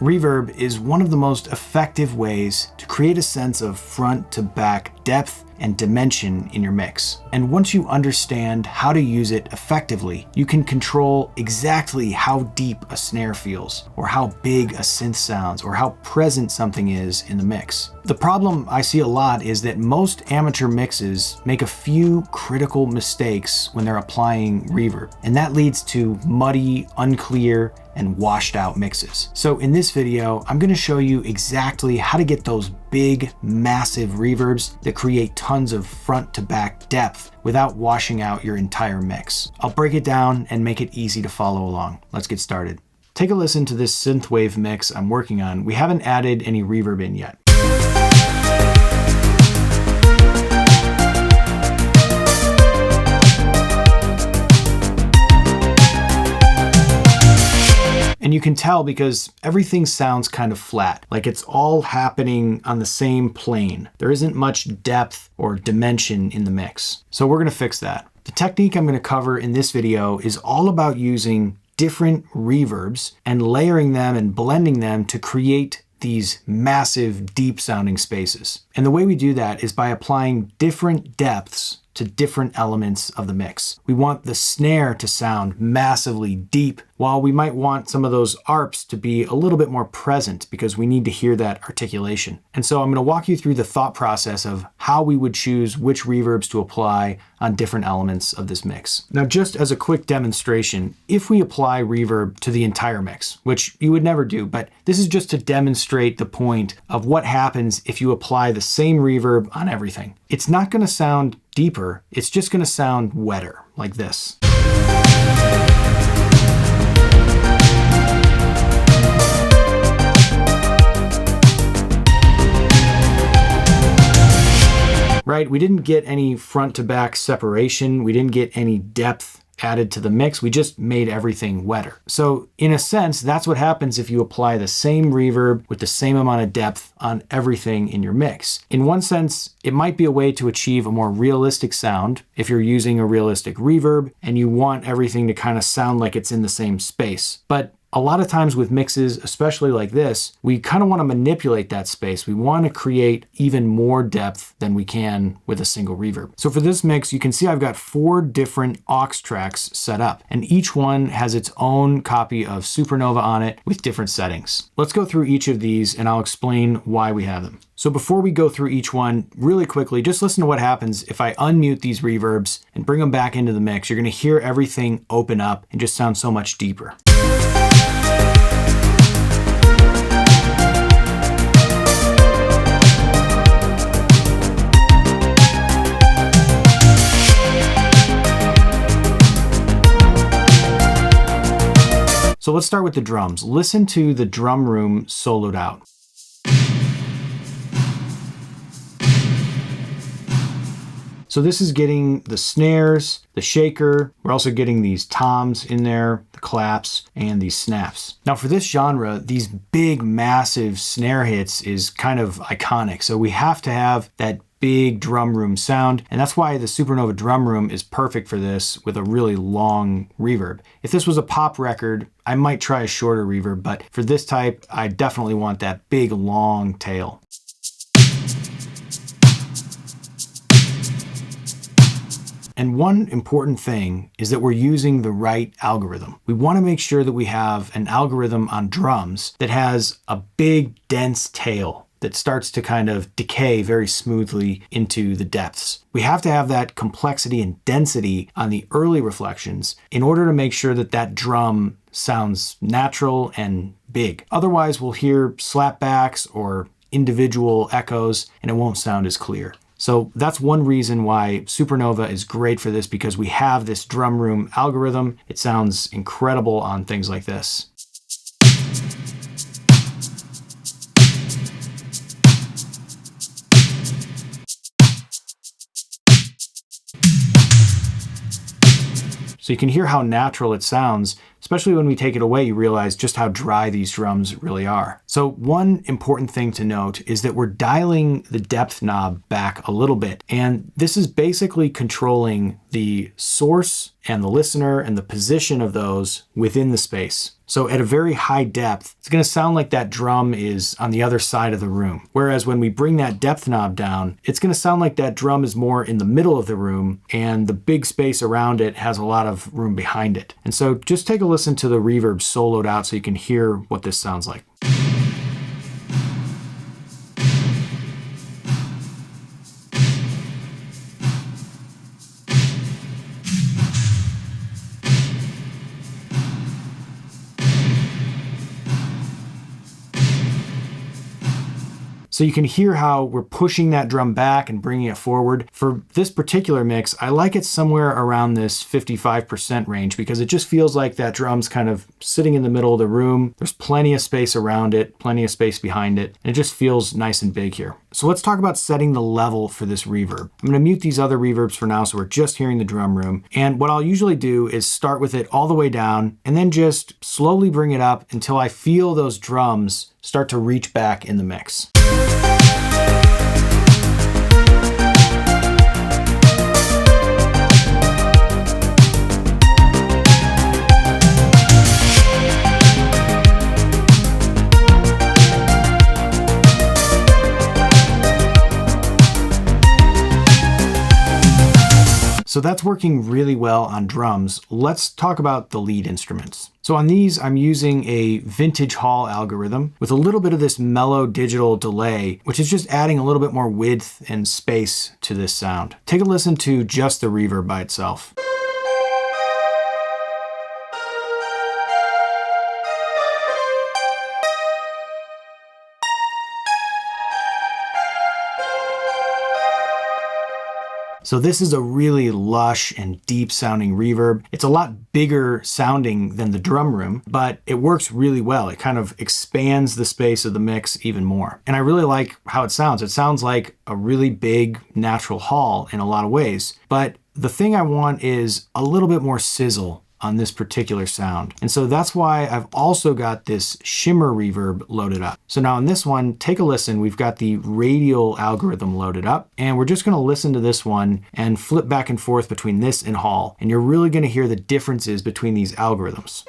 Reverb is one of the most effective ways to create a sense of front to back depth and dimension in your mix. And once you understand how to use it effectively, you can control exactly how deep a snare feels, or how big a synth sounds, or how present something is in the mix. The problem I see a lot is that most amateur mixes make a few critical mistakes when they're applying reverb, and that leads to muddy, unclear, and washed out mixes. So in this video, I'm gonna show you exactly how to get those big, massive reverbs that create tons of front to back depth without washing out your entire mix. I'll break it down and make it easy to follow along. Let's get started. Take a listen to this synthwave mix I'm working on. We haven't added any reverb in yet. And you can tell because everything sounds kind of flat, like it's all happening on the same plane. There isn't much depth or dimension in the mix. So we're gonna fix that. The technique I'm gonna cover in this video is all about using different reverbs and layering them and blending them to create these massive, deep sounding spaces. And the way we do that is by applying different depths to different elements of the mix. We want the snare to sound massively deep, while we might want some of those arps to be a little bit more present because we need to hear that articulation. And so I'm going to walk you through the thought process of how we would choose which reverbs to apply on different elements of this mix. Now, just as a quick demonstration, if we apply reverb to the entire mix, which you would never do, but this is just to demonstrate the point of what happens if you apply the same reverb on everything. It's not going to sound deeper, it's just going to sound wetter, like this. Right? We didn't get any front to back separation. We didn't get any depth added to the mix. We just made everything wetter. So in a sense, that's what happens if you apply the same reverb with the same amount of depth on everything in your mix. In one sense, it might be a way to achieve a more realistic sound if you're using a realistic reverb and you want everything to kind of sound like it's in the same space. But a lot of times with mixes, especially like this, we kind of want to manipulate that space. We want to create even more depth than we can with a single reverb. So for this mix, you can see I've got 4 different aux tracks set up, and each one has its own copy of Supernova on it with different settings. Let's go through each of these and I'll explain why we have them. So before we go through each one, really quickly, just listen to what happens if I unmute these reverbs and bring them back into the mix. You're going to hear everything open up and just sound so much deeper. So let's start with the drums. Listen to the drum room soloed out. So this is getting the snares, the shaker. We're also getting these toms in there, the claps, and these snaps. Now for this genre, these big, massive snare hits is kind of iconic. So we have to have that big drum room sound, and that's why the Supernova drum room is perfect for this with a really long reverb. If this was a pop record, I might try a shorter reverb, but for this type, I definitely want that big, long tail. And one important thing is that we're using the right algorithm. We want to make sure that we have an algorithm on drums that has a big, dense tail that starts to kind of decay very smoothly into the depths. We have to have that complexity and density on the early reflections in order to make sure that that drum sounds natural and big. Otherwise, we'll hear slapbacks or individual echoes and it won't sound as clear. So that's one reason why Supernova is great for this, because we have this drum room algorithm. It sounds incredible on things like this. So you can hear how natural it sounds, especially when we take it away, you realize just how dry these drums really are. So one important thing to note is that we're dialing the depth knob back a little bit. And this is basically controlling the source and the listener and the position of those within the space. So at a very high depth, it's going to sound like that drum is on the other side of the room. Whereas when we bring that depth knob down, it's going to sound like that drum is more in the middle of the room and the big space around it has a lot of room behind it. And so just take a listen to the reverb soloed out so you can hear what this sounds like. So you can hear how we're pushing that drum back and bringing it forward. For this particular mix, I like it somewhere around this 55% range because it just feels like that drum's kind of sitting in the middle of the room. There's plenty of space around it, plenty of space behind it, and it just feels nice and big here. So let's talk about setting the level for this reverb. I'm going to mute these other reverbs for now so we're just hearing the drum room. And what I'll usually do is start with it all the way down and then just slowly bring it up until I feel those drums start to reach back in the mix. So that's working really well on drums. Let's talk about the lead instruments. So on these, I'm using a vintage hall algorithm with a little bit of this mellow digital delay, which is just adding a little bit more width and space to this sound. Take a listen to just the reverb by itself. So this is a really lush and deep sounding reverb. It's a lot bigger sounding than the drum room, but it works really well. It kind of expands the space of the mix even more. And I really like how it sounds. It sounds like a really big natural hall in a lot of ways, but the thing I want is a little bit more sizzle on this particular sound. And so that's why I've also got this shimmer reverb loaded up. So now on this one, take a listen. We've got the radial algorithm loaded up, and we're just gonna listen to this one and flip back and forth between this and hall. And you're really gonna hear the differences between these algorithms.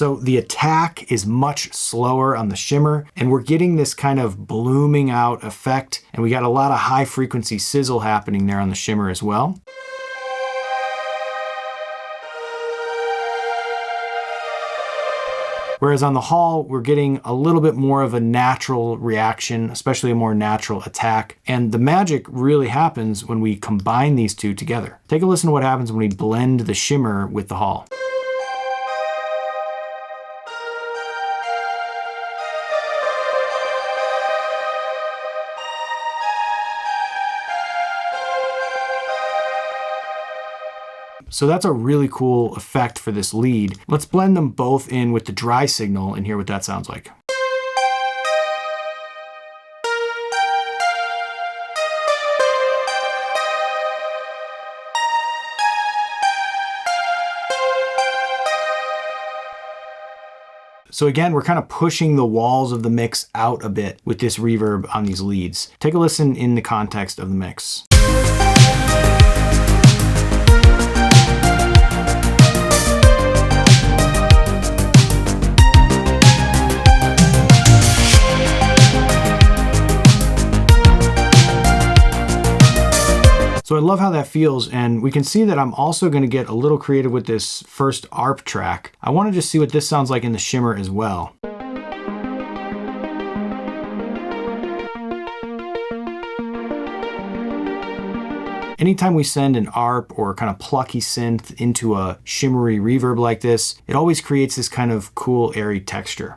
So the attack is much slower on the shimmer, and we're getting this kind of blooming out effect, and we got a lot of high frequency sizzle happening there on the shimmer as well. Whereas on the hall, we're getting a little bit more of a natural reaction, especially a more natural attack. And the magic really happens when we combine these two together. Take a listen to what happens when we blend the shimmer with the hall. So that's a really cool effect for this lead. Let's blend them both in with the dry signal and hear what that sounds like. So again, we're kind of pushing the walls of the mix out a bit with this reverb on these leads. Take a listen in the context of the mix. So I love how that feels, and we can see that I'm also going to get a little creative with this first arp track. I want to just see what this sounds like in the shimmer as well. Anytime we send an arp or kind of plucky synth into a shimmery reverb like this, it always creates this kind of cool, airy texture.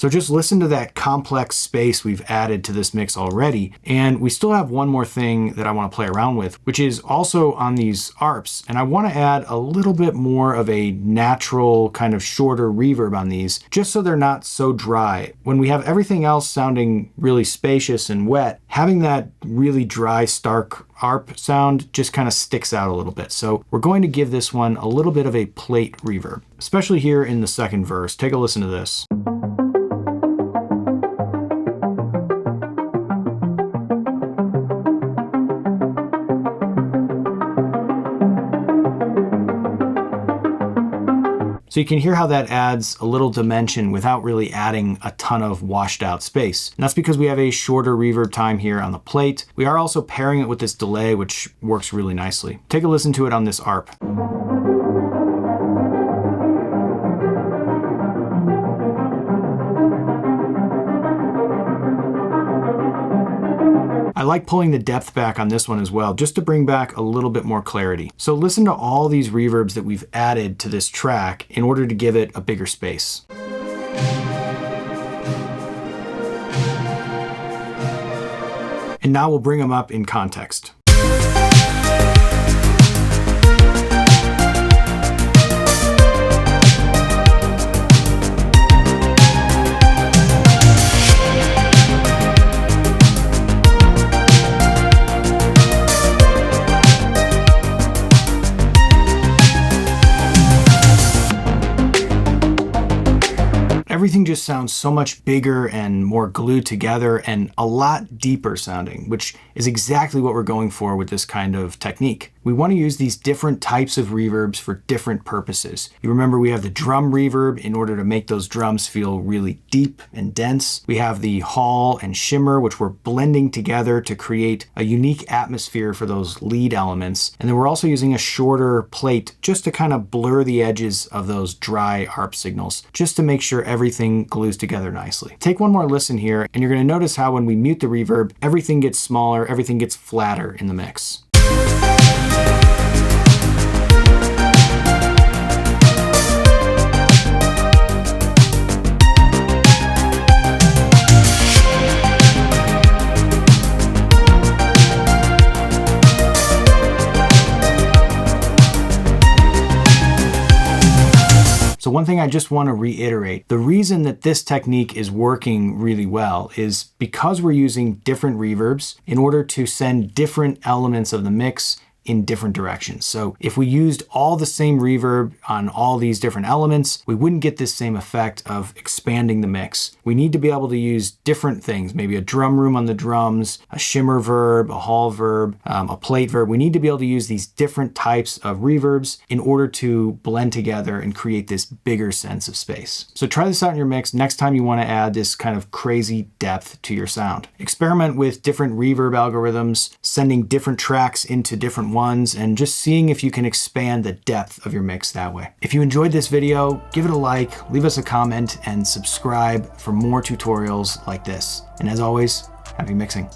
So just listen to that complex space we've added to this mix already. And we still have one more thing that I want to play around with, which is also on these arps. And I want to add a little bit more of a natural kind of shorter reverb on these, just so they're not so dry. When we have everything else sounding really spacious and wet, having that really dry, stark arp sound just kind of sticks out a little bit. So we're going to give this one a little bit of a plate reverb, especially here in the second verse. Take a listen to this. So you can hear how that adds a little dimension without really adding a ton of washed out space. And that's because we have a shorter reverb time here on the plate. We are also pairing it with this delay, which works really nicely. Take a listen to it on this arp. I like pulling the depth back on this one as well, just to bring back a little bit more clarity. So listen to all these reverbs that we've added to this track in order to give it a bigger space. And now we'll bring them up in context. Everything just sounds so much bigger and more glued together and a lot deeper sounding, which is exactly what we're going for with this kind of technique. We want to use these different types of reverbs for different purposes. You remember we have the drum reverb in order to make those drums feel really deep and dense. We have the hall and shimmer, which we're blending together to create a unique atmosphere for those lead elements. And then we're also using a shorter plate just to kind of blur the edges of those dry arp signals, just to make sure everything glues together nicely. Take one more listen here, and you're going to notice how when we mute the reverb, everything gets smaller, everything gets flatter in the mix. So one thing I just want to reiterate, the reason that this technique is working really well is because we're using different reverbs in order to send different elements of the mix in different directions. So if we used all the same reverb on all these different elements, we wouldn't get this same effect of expanding the mix. We need to be able to use different things, maybe a drum room on the drums, a shimmer verb, a hall verb, a plate verb. We need to be able to use these different types of reverbs in order to blend together and create this bigger sense of space. So try this out in your mix next time you want to add this kind of crazy depth to your sound. Experiment with different reverb algorithms, sending different tracks into different ones, and just seeing if you can expand the depth of your mix that way. If you enjoyed this video, give it a like, leave us a comment, and subscribe for more tutorials like this. And as always, happy mixing.